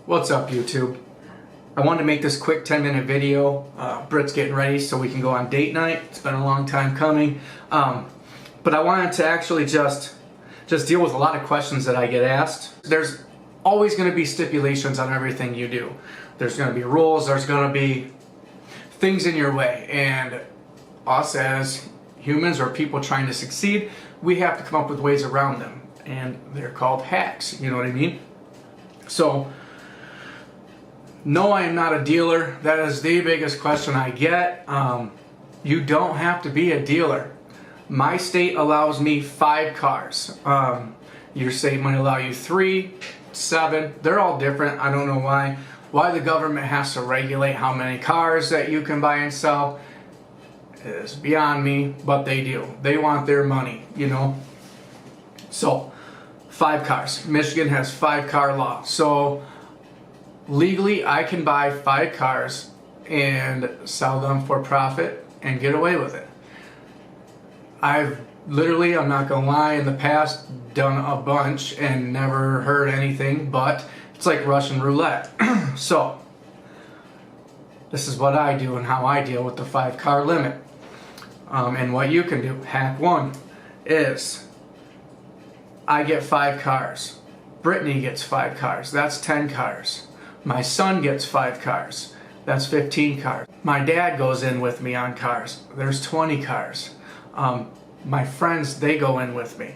What's up, YouTube? I wanted to make this quick 10-minute video. Britt's getting ready so we can go on date night. It's been a long time coming. But I wanted to actually just deal with a lot of questions that I get asked. There's always going to be stipulations on everything you do. There's going to be rules, there's going to be things in your way. And us as humans or people trying to succeed, we have to come up with ways around them. And they're called hacks, you know what I mean? So, no, I am not a dealer. That is the biggest question I get. You don't have to be a dealer. My state allows me 5 cars. Your state might allow you 3, 7. They're all different. I don't know why. Why the government has to regulate how many cars that you can buy and sell is beyond me, but they do. They want their money, you know. So, 5 cars. Michigan has 5-car law. So, legally, I can buy 5 cars and sell them for profit and get away with it. I've literally, I'm not gonna lie, in the past done a bunch and never heard anything, but it's like Russian roulette. So, this is what I do and how I deal with the 5-car limit. And what you can do. Hack 1 is I get 5 cars. Brittany gets 5 cars. That's 10 cars. My son gets 5 cars. That's 15 cars. My dad goes in with me on cars. There's 20 cars. My friends, they go in with me.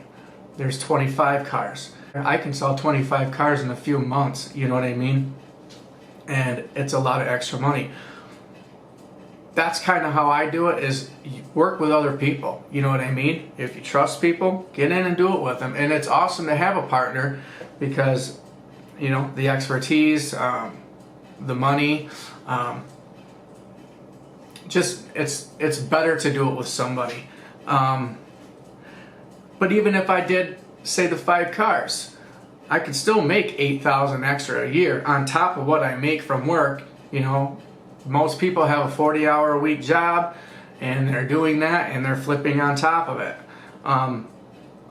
There's 25 cars. I can sell 25 cars in a few months, you know what I mean? And it's a lot of extra money. That's kind of how I do it, is work with other people, you know what I mean? If you trust people, get in and do it with them. And it's awesome to have a partner because, you know, the expertise, the money, just it's better to do it with somebody. But even if I did, say, the 5 cars, I could still make $8,000 extra a year on top of what I make from work. You know, most people have a 40-hour-a-week job, and they're doing that, and they're flipping on top of it.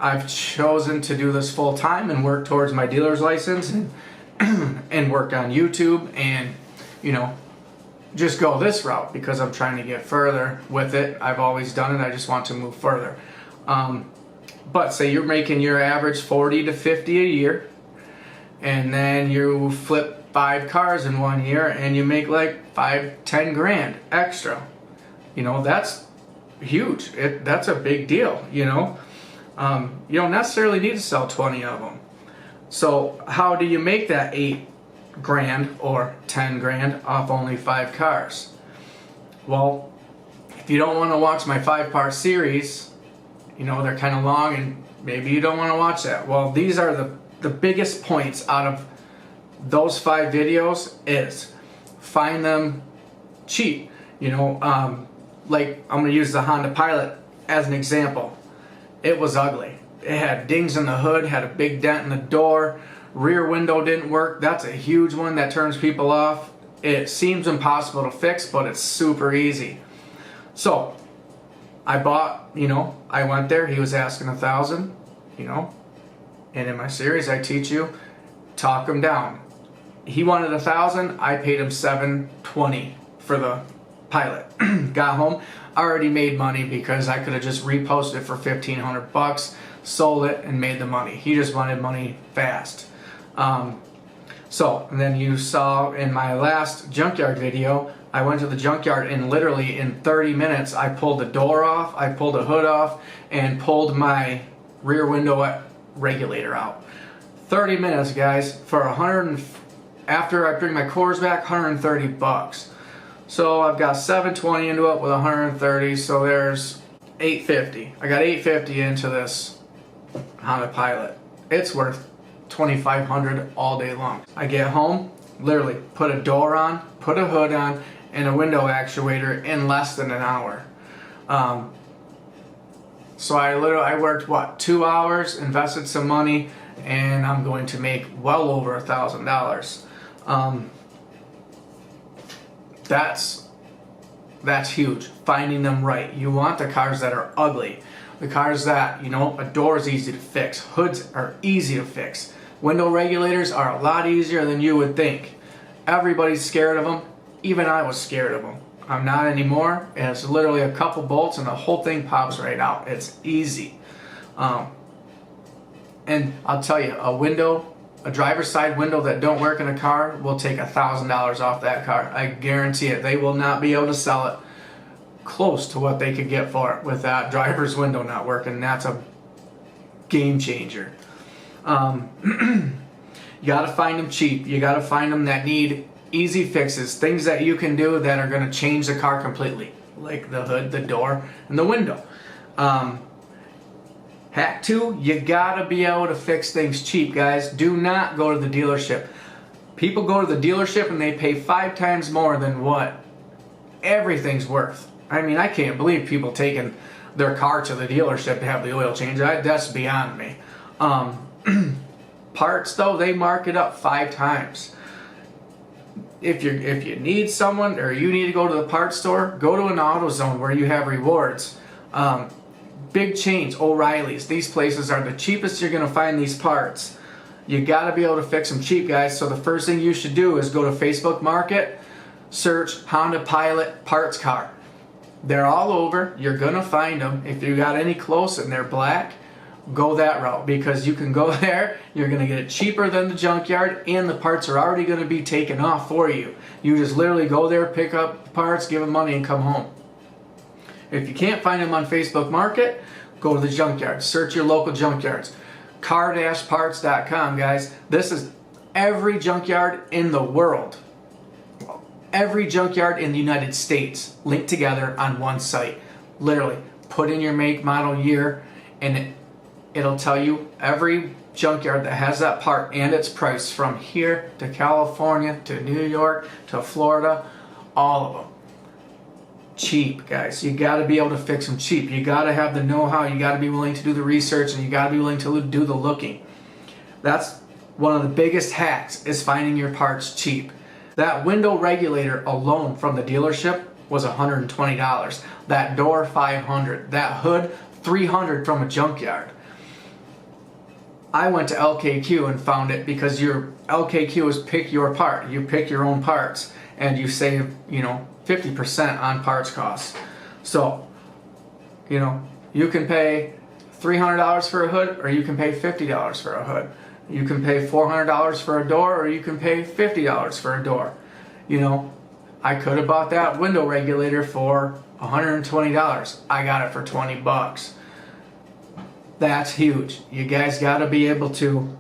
I've chosen to do this full time and work towards my dealer's license and work on YouTube and, you know, just go this route because I'm trying to get further with it. I've always done it. I just want to move further. But say you're making your average 40 to 50 a year, and then you flip 5 cars in 1 year and you make like 5-10 grand extra. You know, that's huge. That's a big deal, you know. You don't necessarily need to sell 20 of them. So how do you make that 8 grand or 10 grand off only 5 cars? Well, if you don't want to watch my 5-part series, you know, they're kind of long and maybe you don't want to watch that. Well, these are the biggest points out of those 5 videos is find them cheap. You know, like I'm going to use the Honda Pilot as an example. It was ugly. It had dings in the hood, had a big dent in the door, rear window didn't work. That's a huge one that turns people off. It seems impossible to fix, but it's super easy. So I bought, you know, I went there, he was asking $1,000, you know, and in my series I teach you, talk him down. He wanted $1,000, I paid him $720 for the Pilot. Got home, already made money because I could have just reposted it for $1,500, sold it, and made the money. He just wanted money fast. So, and then you saw in my last junkyard video, I went to the junkyard and literally in 30 minutes I pulled the door off, I pulled the hood off, and pulled my rear window regulator out. 30 minutes, guys, for after I bring my cores back, $130. So I've got $720 into it with $130, so there's $850. I got $850 into this Honda Pilot. It's worth $2,500 all day long. I get home, literally put a door on, put a hood on, and a window actuator in less than an hour. So I worked, what, 2 hours, invested some money, and I'm going to make well over $1,000. That's huge. Finding them right. You want the cars that are ugly. The cars that, you know, a door is easy to fix. Hoods are easy to fix. Window regulators are a lot easier than you would think. Everybody's scared of them. Even I was scared of them. I'm not anymore. And it's literally a couple bolts and the whole thing pops right out. It's easy. And I'll tell you, a driver's side window that don't work in a car will take $1,000 off that car. I guarantee it. They will not be able to sell it close to what they could get for it with that driver's window not working. That's a game changer. You got to find them cheap. You got to find them that need easy fixes, things that you can do that are going to change the car completely, like the hood, the door, and the window. Hack 2, you got to be able to fix things cheap, guys. Do not go to the dealership. People go to the dealership and they pay 5 times more than what everything's worth. I mean, I can't believe people taking their car to the dealership to have the oil change. That's beyond me. Parts, though, they mark it up 5 times. If you need someone or you need to go to the parts store, go to an AutoZone where you have rewards. Big chains, O'Reilly's, these places are the cheapest you're going to find these parts. You got to be able to fix them cheap, guys. So the first thing you should do is go to Facebook Market, search Honda Pilot parts car. They're all over. You're going to find them. If you got any close and they're black, go that route, because you can go there, you're going to get it cheaper than the junkyard, and the parts are already going to be taken off for you. You just literally go there, pick up parts, give them money, and come home. If you can't find them on Facebook Market, go to the junkyard. Search your local junkyards. Car-parts.com, guys. This is every junkyard in the world. Every junkyard in the United States linked together on one site. Literally, put in your make, model, year, and it'll tell you every junkyard that has that part and its price, from here to California to New York to Florida, all of them. Cheap, guys. You got to be able to fix them cheap. You got to have the know-how. You got to be willing to do the research, and you got to be willing to do the looking. That's one of the biggest hacks, is finding your parts cheap. That window regulator alone from the dealership was $120. That door, $500. That hood, $300 from a junkyard. I went to LKQ and found it, because your LKQ is pick your part. You pick your own parts, and you save, 50% on parts costs. So, you can pay $300 for a hood, or you can pay $50 for a hood. You can pay $400 for a door, or you can pay $50 for a door. I could have bought that window regulator for $120. I got it for $20. That's huge. You guys got to be able to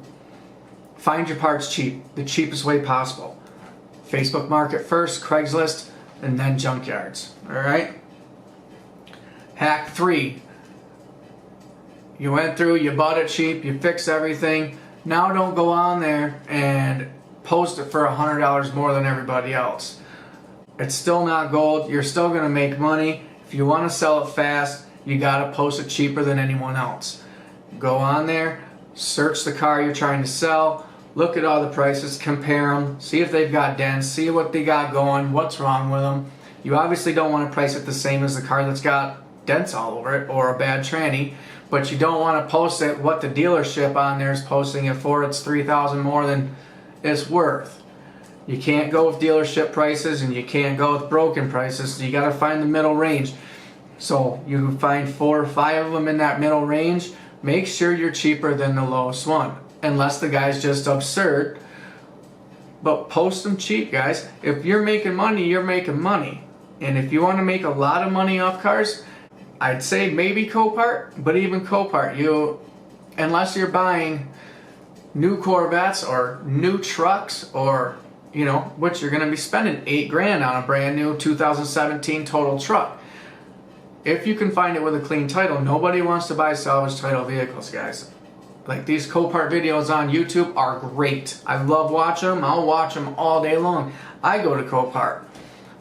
find your parts cheap, the cheapest way possible. Facebook Market first, Craigslist, and then junkyards. Alright? Hack 3. You went through, you bought it cheap, you fixed everything. Now don't go on there and post it for $100 more than everybody else. It's still not gold. You're still going to make money. If you want to sell it fast, you got to post it cheaper than anyone else. Go on there, search the car you're trying to sell, look at all the prices, compare them, see if they've got dents, see what they got going, what's wrong with them. You obviously don't want to price it the same as the car that's got dents all over it or a bad tranny, but you don't want to post it what the dealership on there is posting it for. It's $3,000 more than it's worth. You can't go with dealership prices, and you can't go with broken prices, so you got to find the middle range. So you find 4 or 5 of them in that middle range. Make sure you're cheaper than the lowest one, unless the guy's just absurd. But post them cheap, guys. If you're making money, you're making money. And if you want to make a lot of money off cars, I'd say maybe Copart, but even Copart, unless you're buying new Corvettes or new trucks, or which you're going to be spending $8,000 on a brand new 2017 total truck. If you can find it with a clean title, nobody wants to buy salvage title vehicles, guys. Like, these Copart videos on YouTube are great. I love watching them. I'll watch them all day long. I go to Copart,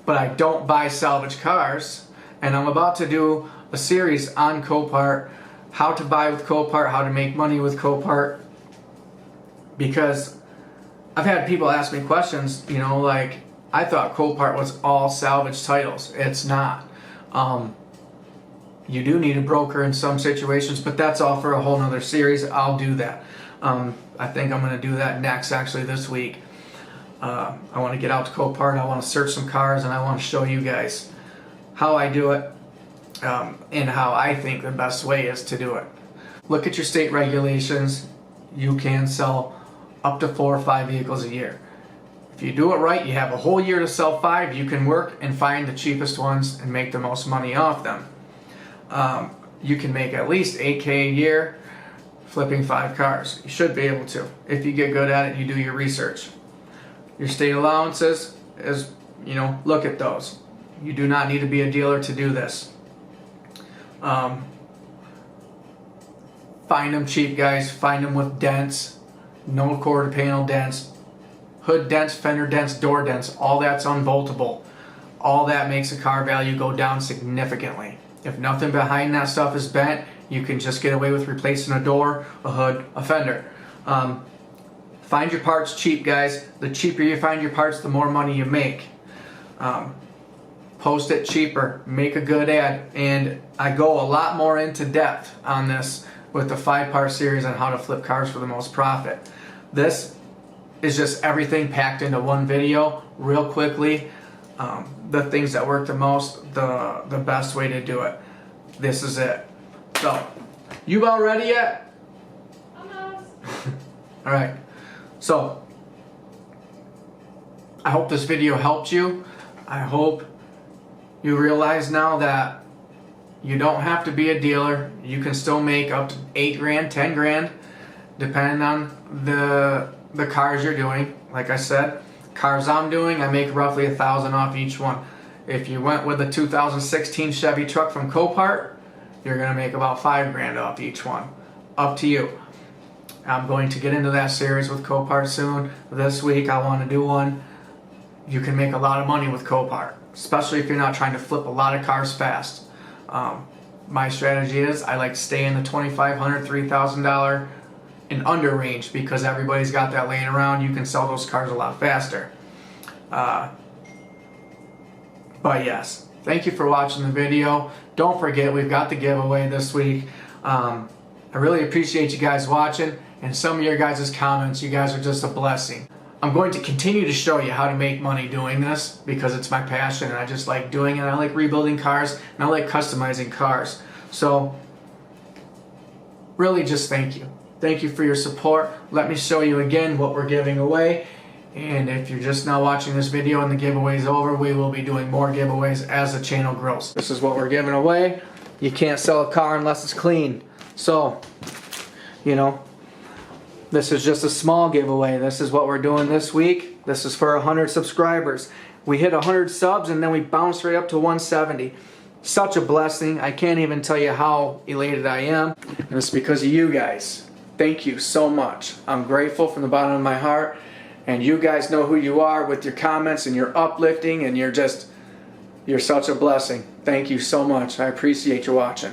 but I don't buy salvage cars. And I'm about to do a series on Copart, how to buy with Copart, how to make money with Copart, because I've had people ask me questions, like, I thought Copart was all salvage titles. It's not. You do need a broker in some situations, but that's all for a whole nother series. I'll do that. I think I'm going to do that next, actually, this week. I want to get out to Copart, I want to search some cars, and I want to show you guys how I do it, and how I think the best way is to do it. Look at your state regulations. You can sell up to 4 or 5 vehicles a year. If you do it right, you have a whole year to sell 5. You can work and find the cheapest ones and make the most money off them. You can make at least $8K a year flipping 5 cars. You should be able to. If you get good at it, you do your research. Your state allowances, look at those. You do not need to be a dealer to do this. Find them cheap, guys. Find them with dents, no quarter panel dents, hood dents, fender dents, door dents. All that's unboltable. All that makes a car value go down significantly. If nothing behind that stuff is bent, you can just get away with replacing a door, a hood, a fender. Find your parts cheap, guys. The cheaper you find your parts, the more money you make. Post it cheaper, make a good ad, and I go a lot more into depth on this with the 5-part series on how to flip cars for the most profit. This is just everything packed into one video real quickly. The things that work the most, the best way to do it. This is it. So, you about ready yet? Almost. Alright, so I hope this video helped you. I hope you realize now that you don't have to be a dealer. You can still make up to 8 grand, 10 grand, depending on the cars you're doing. Like I said, cars I'm doing, I make roughly $1,000 off each one. If you went with a 2016 Chevy truck from Copart, you're going to make about 5 grand off each one. Up to you. I'm going to get into that series with Copart soon. This week I want to do one. You can make a lot of money with Copart, especially if you're not trying to flip a lot of cars fast. My strategy is I like to stay in the $2,500, $3,000 and under range, because everybody's got that laying around. You can sell those cars a lot faster. But yes, thank you for watching the video. Don't forget, we've got the giveaway this week. I really appreciate you guys watching, and some of your guys' comments. You guys are just a blessing. I'm going to continue to show you how to make money doing this, because it's my passion and I just like doing it. I like rebuilding cars and I like customizing cars. So really just thank you. Thank you for your support. Let me show you again what we're giving away. And if you're just now watching this video and the giveaway is over, we will be doing more giveaways as the channel grows. This is what we're giving away. You can't sell a car unless it's clean. So, this is just a small giveaway. This is what we're doing this week. This is for 100 subscribers. We hit 100 subs and then we bounced right up to 170. Such a blessing. I can't even tell you how elated I am. And it's because of you guys. Thank you so much. I'm grateful from the bottom of my heart. And you guys know who you are with your comments and your uplifting, and you're such a blessing. Thank you so much. I appreciate you watching.